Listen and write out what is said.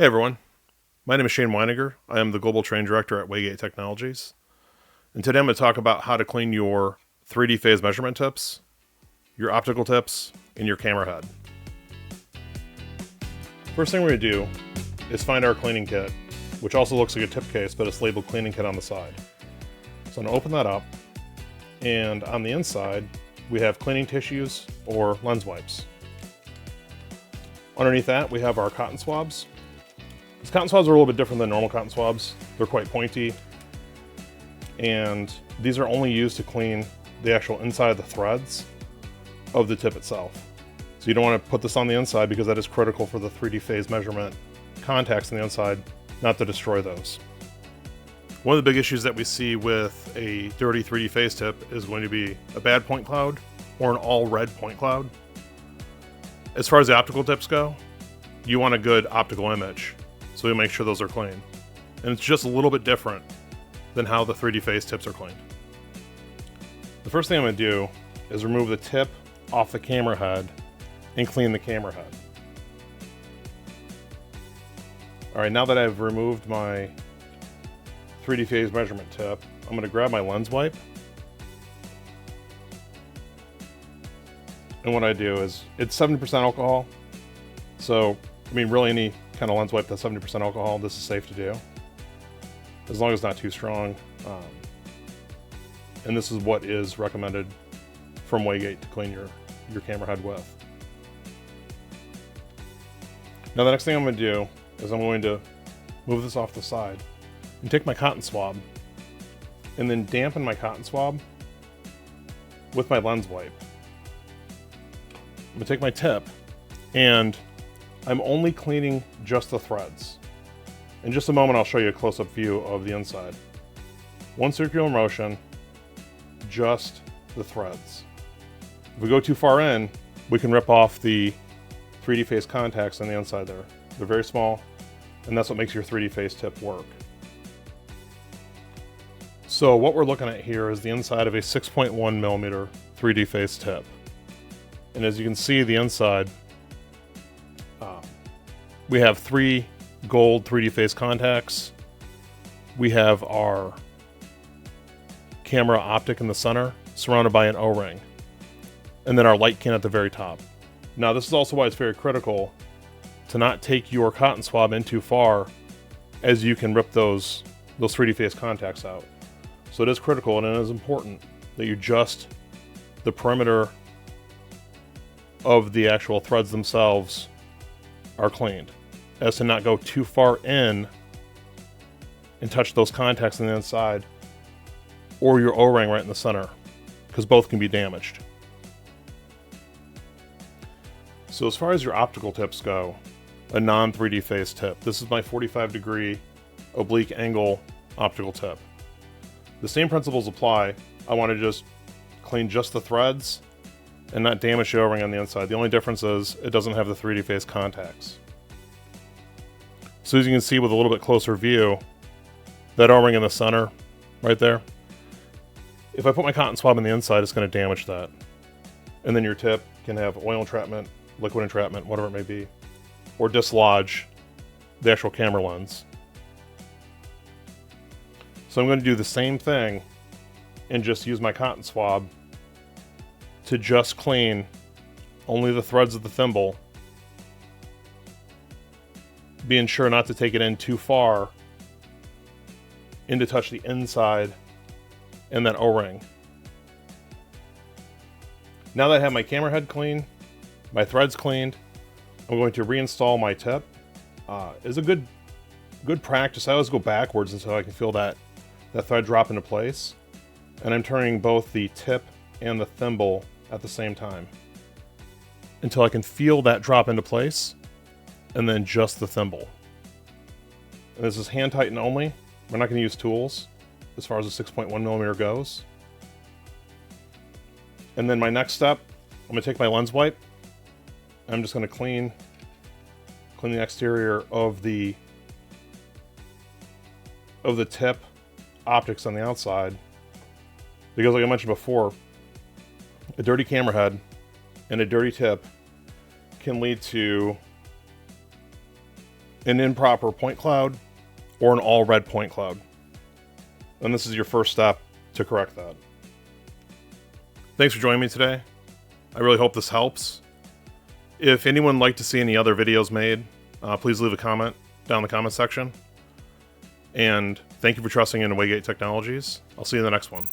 Hey everyone, my name is Shane Wineinger. I am the Global Training Director at Waygate Technologies. And today I'm going to talk about how to clean your 3D phase measurement tips, your optical tips, and your camera head. First thing we're going to do is find our cleaning kit, which also looks like a tip case, but it's labeled cleaning kit on the side. So I'm going to open that up, and on the inside we have cleaning tissues or lens wipes. Underneath that we have our cotton swabs. These cotton swabs are a little bit different than normal cotton swabs. They're quite pointy, and these are only used to clean the actual inside of the threads of the tip itself. So you don't want to put this on the inside because that is critical for the 3D phase measurement contacts on the inside, not to destroy those. One of the big issues that we see with a dirty 3D phase tip is going to be a bad point cloud or an all red point cloud. As far as the optical tips go, you want a good optical image. So we make sure those are clean. And it's just a little bit different than how the 3D phase tips are cleaned. The first thing I'm going to do is remove the tip off the camera head and clean the camera head. Alright, now that I've removed my 3D phase measurement tip, I'm going to grab my lens wipe. And what I do is, it's 70% alcohol. So, really any kind of lens wipe that's 70% alcohol, this is safe to do, as long as it's not too strong. And this is what is recommended from Waygate to clean your camera head with. Now the next thing I'm going to do is I'm going to move this off the side and take my cotton swab and then dampen my cotton swab with my lens wipe. I'm going to take my tip and I'm only cleaning just the threads. In just a moment, I'll show you a close-up view of the inside. One circular motion, just the threads. If we go too far in, we can rip off the 3D phase contacts on the inside there. They're very small, and that's what makes your 3D phase tip work. So what we're looking at here is the inside of a 6.1 millimeter 3D phase tip. And as you can see, the inside, we have 3 gold 3D phase contacts. We have our camera optic in the center, surrounded by an O-ring. And then our light can at the very top. Now this is also why it's very critical to not take your cotton swab in too far, as you can rip those 3D phase contacts out. So it is critical, and it is important that you just the perimeter of the actual threads themselves are cleaned, as to not go too far in and touch those contacts on the inside or your O-ring right in the center, because both can be damaged. So as far as your optical tips go, a non 3D phase tip, this is my 45-degree oblique angle optical tip. The same principles apply. I want to just clean just the threads and not damage the O-ring on the inside. The only difference is it doesn't have the 3D phase contacts. So as you can see with a little bit closer view, that O-ring in the center, right there, if I put my cotton swab on the inside, it's going to damage that. And then your tip can have oil entrapment, liquid entrapment, whatever it may be, or dislodge the actual camera lens. So I'm going to do the same thing and just use my cotton swab to just clean only the threads of the thimble, being sure not to take it in too far and to touch the inside and that O-ring. Now that I have my camera head clean, my threads cleaned, I'm going to reinstall my tip. It's a good practice. I always go backwards until I can feel that thread drop into place. And I'm turning both the tip and the thimble at the same time until I can feel that drop into place, and then just the thimble. And this is hand tighten only. We're not going to use tools as far as the 6.1 millimeter goes. And then my next step, I'm going to take my lens wipe. I'm just going to clean the exterior of the tip optics on the outside, because like I mentioned before, a dirty camera head and a dirty tip can lead to an improper point cloud or an all red point cloud. And this is your first step to correct that. Thanks for joining me today. I really hope this helps. If anyone would like to see any other videos made, please leave a comment down in the comment section. And thank you for trusting in Waygate Technologies. I'll see you in the next one.